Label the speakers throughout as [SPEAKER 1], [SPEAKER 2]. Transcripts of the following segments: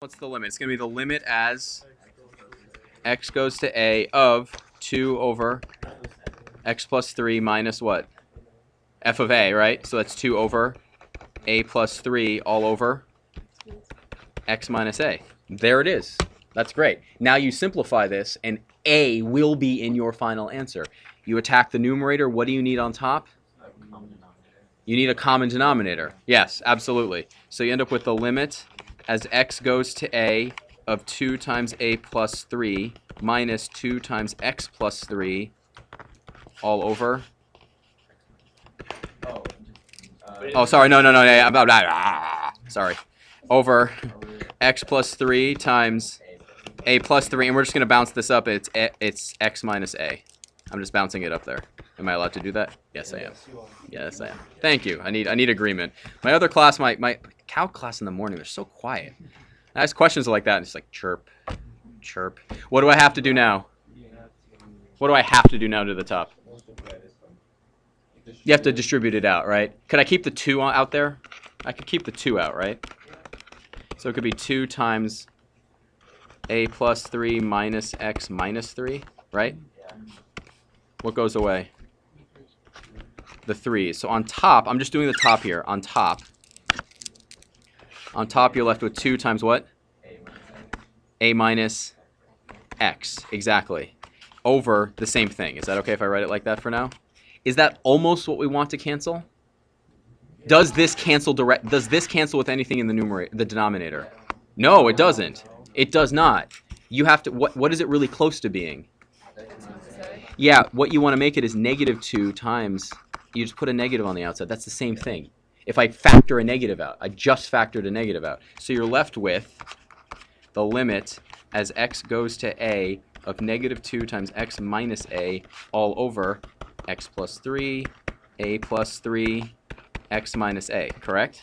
[SPEAKER 1] What's the limit? It's going to be the limit as x goes to a of 2 over x plus 3 minus what? F of a, right? So that's 2 over a plus 3 all over x minus a. There it is. That's great. Now you simplify this, and a will be in your final answer. You attack the numerator. What do you need on top? You need a common denominator. Yes, absolutely. So you end up with the limit as x goes to a of 2 times a plus 3 minus 2 times x plus 3 all over. Oh, sorry. No. Yeah, sorry. Over x plus 3 times a plus 3. And we're just going to bounce this up. It's x minus a. I'm just bouncing it up there. Am I allowed to do that? Yes, I am. Yes, I am. Thank you. I need agreement. My other class, my calc class in the morning, they're so quiet. I ask questions like that, and it's like chirp, chirp. What do I have to do now? What do I have to do now to the top? You have to distribute it out, right? Could I keep the 2 out there? I could keep the 2 out, right? So it could be 2 times a plus 3 minus x minus 3, right? What goes away? The 3. So on top, I'm just doing the top here. On top, you're left with 2 times what? A minus x. Exactly. Over the same thing. Is that okay if I write it like that for now? Is that almost what we want to cancel? Does this cancel with anything in the numerator, the denominator? No, it doesn't. It does not. You have to. What is it really close to being? Yeah. What you want to make it is negative 2 times. You just put a negative on the outside. That's the same thing. If I factor a negative out, I just factored a negative out. So you're left with the limit as x goes to a of negative 2 times x minus a all over x plus 3, a plus 3, x minus a, correct?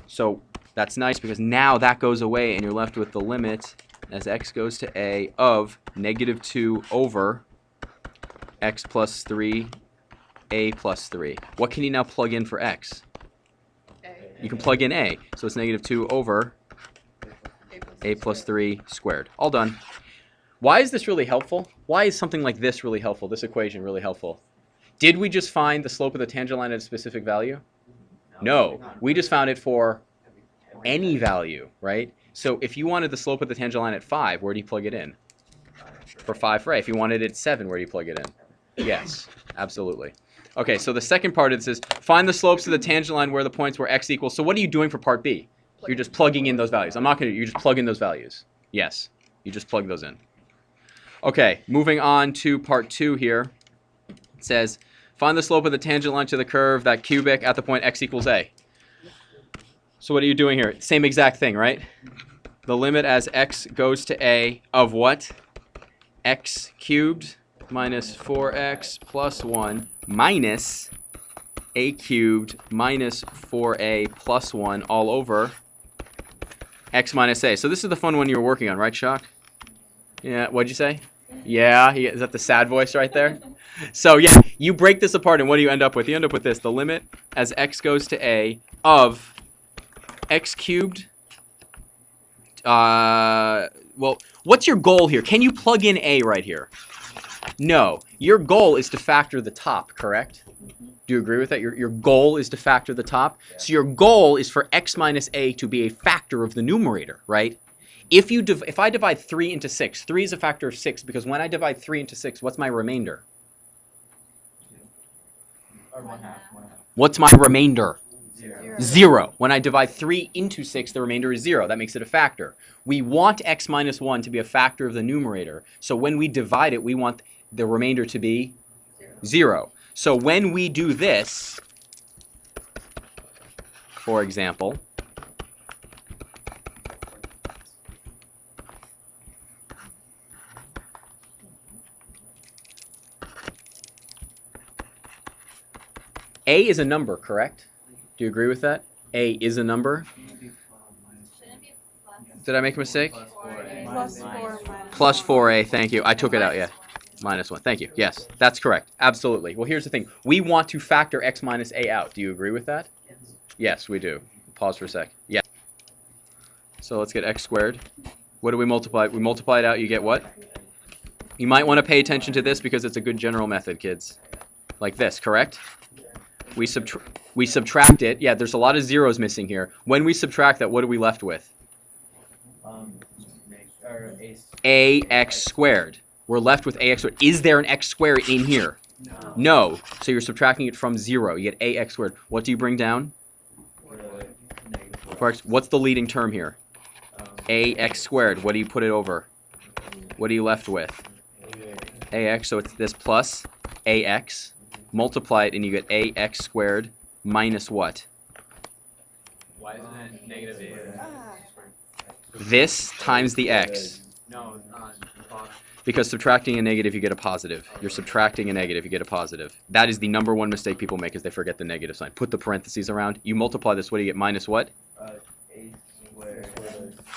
[SPEAKER 1] So that's nice because now that goes away and you're left with the limit as x goes to a of negative 2 over x plus 3, a plus 3. What can you now plug in for x? You can plug in a. So it's negative 2 over a plus 3 squared. All done. Why is this really helpful? Why is something like this really helpful, this equation really helpful? Did we just find the slope of the tangent line at a specific value? No. We just found it for any value, right? So if you wanted the slope of the tangent line at 5, where do you plug it in? For 5 for a. If you wanted it at 7, where do you plug it in? Yes, absolutely. Okay, so the second part of this is find the slopes of the tangent line where the points where x equals. So what are you doing for part B? You're just plugging in those values. I'm not going to. You just plug in those values. Yes, you just plug those in. Okay, moving on to part 2 here. It says, find the slope of the tangent line to the curve, that cubic, at the point x equals a. So what are you doing here? Same exact thing, right? The limit as x goes to a of what? X cubed minus 4x plus 1 minus a cubed minus 4a plus 1 all over x minus a. So this is the fun one you were working on, right, Shock? Yeah, what'd you say? Yeah, is that the sad voice right there? So yeah, you break this apart and what do you end up with? You end up with this, the limit as x goes to a of x cubed. Well, what's your goal here? Can you plug in a right here? No, your goal is to factor the top, correct? Do you agree with that? Your goal is to factor the top. So your goal is for x minus a to be a factor of the numerator, right? If I divide 3 into 6, 3 is a factor of 6 because when I divide 3 into 6, what's my remainder? What's my remainder? 0. When I divide 3 into 6, the remainder is 0. That makes it a factor. We want x minus 1 to be a factor of the numerator. So when we divide it, we want the remainder to be 0. So when we do this, for example, a is a number, correct? Do you agree with that? A is a number. Did I make a mistake? Plus 4a, thank you. I took it out, yeah. Minus 1, thank you. Yes, that's correct. Absolutely. Well, here's the thing. We want to factor x minus a out. Do you agree with that? Yes, we do. Pause for a sec. Yes. So let's get x squared. What do we multiply? We multiply it out, you get what? You might want to pay attention to this because it's a good general method, kids. Like this, correct? We subtract it. Yeah, there's a lot of zeros missing here. When we subtract that, what are we left with? Ax squared. We're left with ax squared. Is there an x squared in here? No. So you're subtracting it from 0. You get ax squared. What do you bring down? What's the leading term here? Ax squared. What do you put it over? What are you left with? Ax. So it's this plus ax. Multiply it and you get ax squared minus what?
[SPEAKER 2] Why isn't it negative 8?
[SPEAKER 1] This times the x.
[SPEAKER 2] No, not.
[SPEAKER 1] Because subtracting a negative, you get a positive. You're subtracting a negative, you get a positive. That is the number one mistake people make is they forget the negative sign. Put the parentheses around. You multiply this, what do you get? Minus what?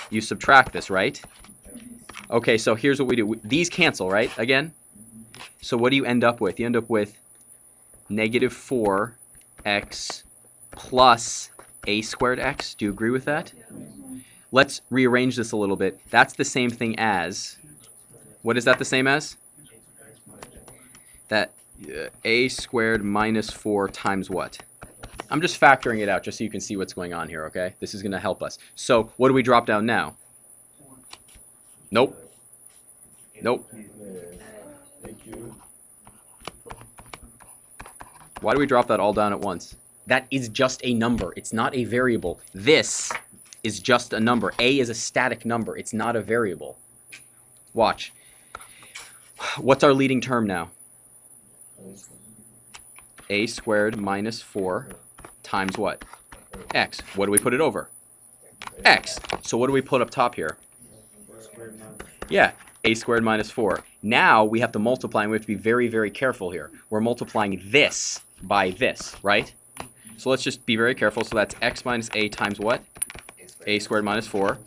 [SPEAKER 1] You subtract this, right? Okay, so here's what we do. These cancel, right? Again? So what do you end up with? You end up with negative 4x plus a squared x. Do you agree with that? Let's rearrange this a little bit. That's the same thing as... What is that the same as? That a squared minus 4 times what? I'm just factoring it out just so you can see what's going on here, okay? This is going to help us. So what do we drop down now? Nope. Nope. Why do we drop that all down at once? That is just a number. It's not a variable. This is just a number. A is a static number. It's not a variable. Watch. What's our leading term now? A squared minus 4 times what? X. What do we put it over? X. So what do we put up top here? Yeah, a squared minus 4. Now we have to multiply, and we have to be very, very careful here. We're multiplying this by this, right? So let's just be very careful. So that's x minus a times what? A squared minus 4.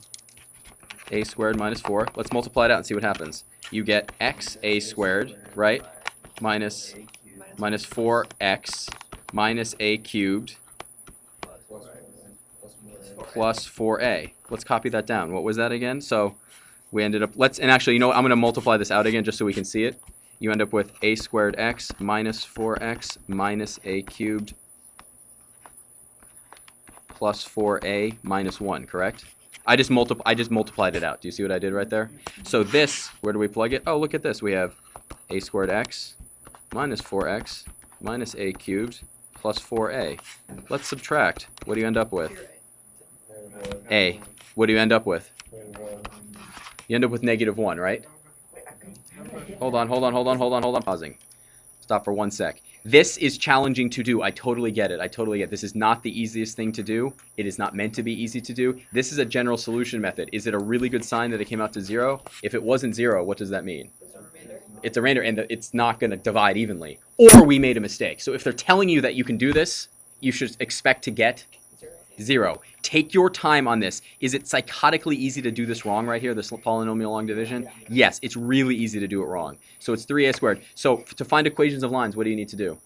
[SPEAKER 1] A squared minus 4. Let's multiply it out and see what happens. You get x a squared, right? Minus 4x minus a cubed plus 4a. Let's copy that down. What was that again? So we ended up, and actually, you know what? I'm going to multiply this out again just so we can see it. You end up with a squared x minus 4x minus a cubed plus 4a minus 1, correct? I just multiplied it out. Do you see what I did right there? So this, where do we plug it? Oh, look at this. We have a squared x minus 4x minus a cubed plus 4a. Let's subtract. What do you end up with? A. What do you end up with? You end up with negative 1, right? Hold on. Pausing. Stop for 1 sec. This is challenging to do. I totally get it. This is not the easiest thing to do. It is not meant to be easy to do. This is a general solution method. Is it a really good sign that it came out to 0? If it wasn't 0, what does that mean? It's a remainder, and it's not going to divide evenly. Or we made a mistake. So if they're telling you that you can do this, you should expect to get 0. Take your time on this. Is it psychotically easy to do this wrong right here, this polynomial long division? Yes, it's really easy to do it wrong. So it's 3a squared. So to find equations of lines, what do you need to do?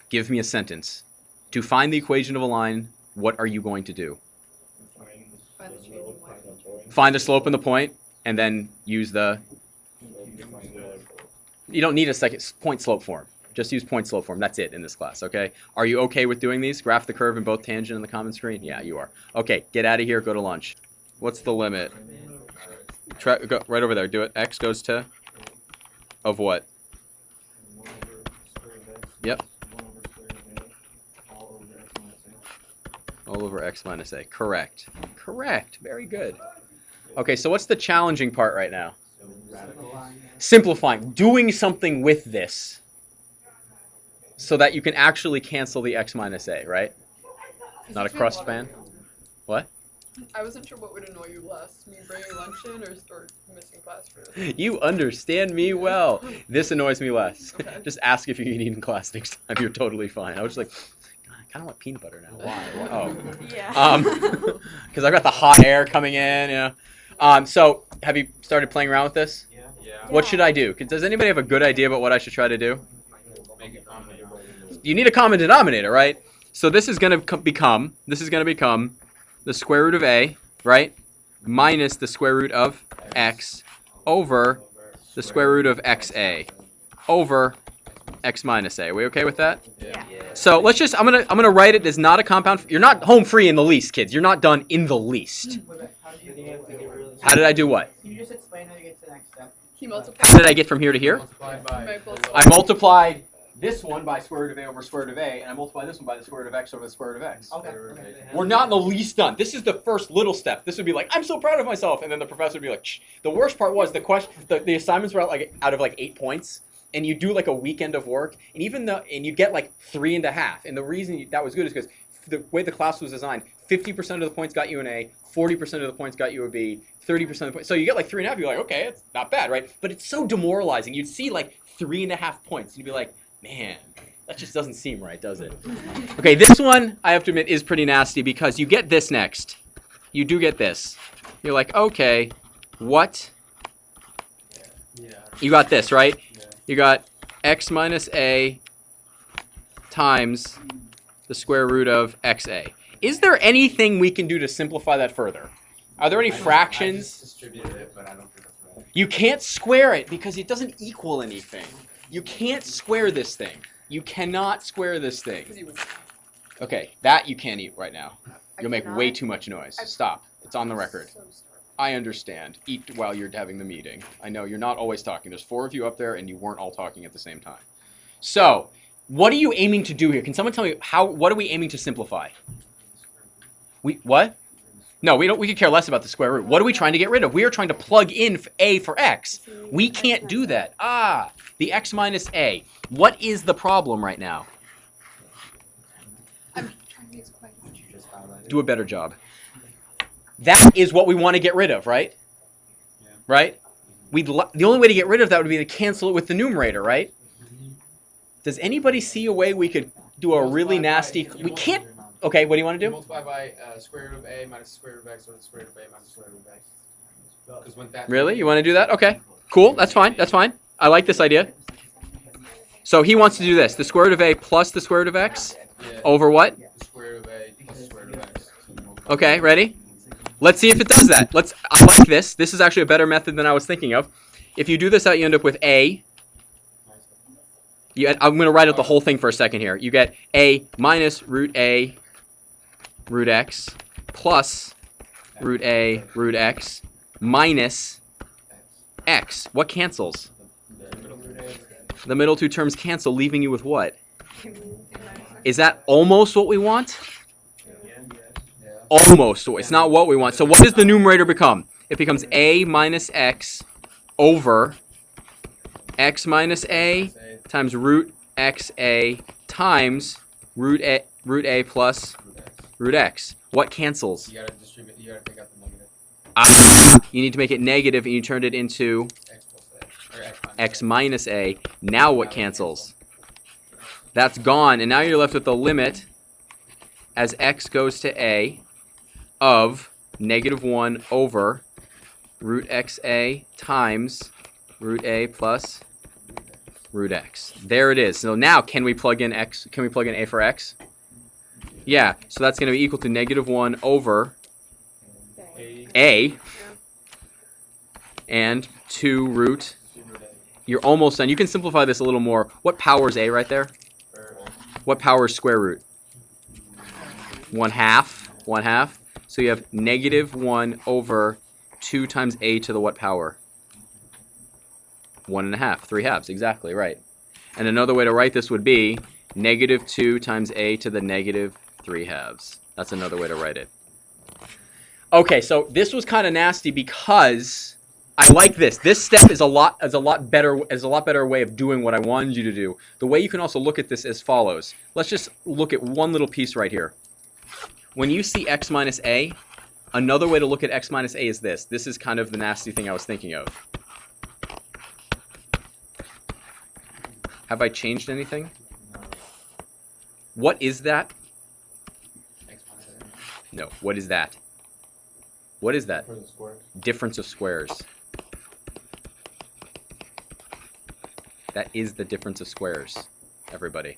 [SPEAKER 1] Give me a sentence. To find the equation of a line, what are you going to do? Find the slope and the point, and then use the... You don't need a second point slope form. Just use point slope form. That's it in this class, okay? Are you okay with doing these? Graph the curve in both tangent and the common screen? Yeah, you are. Okay, get out of here. Go to lunch. What's the limit? Go right over there. Do it. X goes to? Of what? Yep. All over x minus a. Correct. Correct. Very good. Okay, so what's the challenging part right now? Simplifying. Doing something with this so that you can actually cancel the x minus a, right? Not a crust fan? What?
[SPEAKER 3] I wasn't sure what would annoy you less, me bringing lunch in or missing class for this.
[SPEAKER 1] You understand me well. This annoys me less.
[SPEAKER 3] Okay.
[SPEAKER 1] Just ask if you can eat in class next time. You're totally fine. I was just like, God, I kind of want peanut butter now. Why? Oh.
[SPEAKER 4] Yeah.
[SPEAKER 1] Because I've got the hot air coming in, you know. So have you started playing around with this?
[SPEAKER 2] Yeah.
[SPEAKER 1] What should I do? Does anybody have a good idea about what I should try to do?
[SPEAKER 2] Make a comment.
[SPEAKER 1] You need a common denominator, right? So this is going to become the square root of a, right, minus the square root of x over the square root of xa over x minus a. Are we okay with that?
[SPEAKER 3] Yeah.
[SPEAKER 1] So let's just, I'm gonna write it as not a compound. You're not home free in the least, kids. You're not done in the least. How did I do what?
[SPEAKER 4] Can you just explain how you get to the next step?
[SPEAKER 3] He multiplied.
[SPEAKER 1] How did I get from here to here?
[SPEAKER 2] Multiplied
[SPEAKER 3] by
[SPEAKER 2] by.
[SPEAKER 3] both
[SPEAKER 1] I multiplied this one by square root of a over square root of a, and I multiplied this one by the square root of x over the square root of x.
[SPEAKER 4] Okay.
[SPEAKER 1] We're not in the least done. This is the first little step. This would be like, I'm so proud of myself, and then the professor would be like, shh. The worst part was the assignments were out of like 8 points, and you do like a weekend of work, and you get like 3.5. And the reason that was good is because the way the class was designed, 50% of the points got you an A, 40% of the points got you a B, 30% of the points. So you get like 3.5. You're like, okay, it's not bad, right? But it's so demoralizing. You'd see like 3.5 points, and you'd be like, man, that just doesn't seem right, does it? Okay, this one, I have to admit, is pretty nasty because you get this next. You do get this. You're like, okay, what? You got this, right? You got x minus a times the square root of xa. Is there anything we can do to simplify that further? Are there any
[SPEAKER 2] I
[SPEAKER 1] fractions?
[SPEAKER 2] just distributed it, but I don't think that's right.
[SPEAKER 1] You can't square it because it doesn't equal anything. You can't square this thing. You cannot square this thing. Okay, that you can't eat right now. You'll make way too much noise. Stop. It's on the record. I understand. Eat while you're having the meeting. I know you're not always talking. There's 4 of you up there and you weren't all talking at the same time. So, what are you aiming to do here? Can someone tell me what are we aiming to simplify? What? No, we don't. We could care less about the square root. What are we trying to get rid of? We are trying to plug in a for x. We can't do that. The x minus a. What is the problem right now?
[SPEAKER 3] I'm trying to explain.
[SPEAKER 1] Do a better job. That is what we want to get rid of, right?
[SPEAKER 2] Yeah.
[SPEAKER 1] Right? The only way to get rid of that would be to cancel it with the numerator, right? Does anybody see a way we could do a really nasty? We can't. Okay, what do you want to do?
[SPEAKER 2] Multiply by square root of a minus the square root of x over the square root of a minus the square root of x. Because when that.
[SPEAKER 1] Really? You want to do that? Okay. Cool. That's fine. That's fine. I like this idea. So he wants to do this. The square root of a plus the square root of x
[SPEAKER 2] Yeah.
[SPEAKER 1] over what?
[SPEAKER 2] The square root of a plus the square root of x.
[SPEAKER 1] Okay, ready? Let's see if it does that. I like this. This is actually a better method than I was thinking of. If you do this out, you end up with a. I'm going to write out the whole thing for a second here. You get a minus root x plus root x minus x. What cancels? The middle 2 terms cancel, leaving you with what? Is that almost what we want? Almost. It's not what we want. So what does the numerator become? It becomes a minus x over x minus a times root xa times root a plus root x. What cancels?
[SPEAKER 2] You gotta distribute. You gotta take out the negative.
[SPEAKER 1] You need to make it negative, and you turned it into
[SPEAKER 2] X plus a. Or
[SPEAKER 1] x minus a. Now what cancels? That's gone, and now you're left with the limit as x goes to a of negative 1 over root xa times root a plus root x. There it is. So now can we plug in x? Can we plug in a for x? Yeah. So that's going to be equal to negative 1 over a and 2 root. You're almost done. You can simplify this a little more. What power is a right there? What power is square root? 1/2. 1/2. So you have negative 1 over 2 times a to the what power? 1.5. 3 halves. Exactly right. And another way to write this would be negative 2 times a to the negative 3 halves. That's another way to write it. Okay, so this was kind of nasty because I like this. This step is a lot better way of doing what I wanted you to do. The way you can also look at this as follows. Let's just look at one little piece right here. When you see x minus a, another way to look at x minus a is this. This is kind of the nasty thing I was thinking of. Have I changed anything? What is that? No, what is that? What is that? Difference of squares. That is the difference of squares, everybody.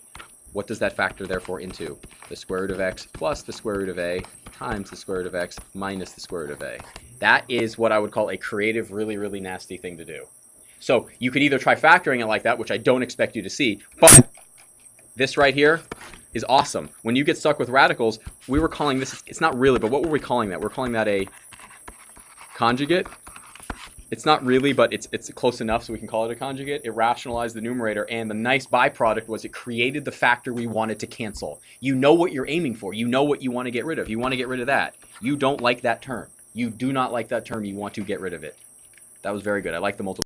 [SPEAKER 1] What does that factor therefore into? The square root of x plus the square root of a times the square root of x minus the square root of a. That is what I would call a creative, really, really nasty thing to do. So you could either try factoring it like that, which I don't expect you to see, but this right here is awesome. When you get stuck with radicals, we were calling this, it's not really, but what were we calling that? We're calling that a conjugate. It's not really, but it's close enough so we can call it a conjugate. It rationalized the numerator, and the nice byproduct was it created the factor we wanted to cancel. You know what you're aiming for. You know what you want to get rid of. You want to get rid of that. You don't like that term. You do not like that term. You want to get rid of it. That was very good. I like the multiple.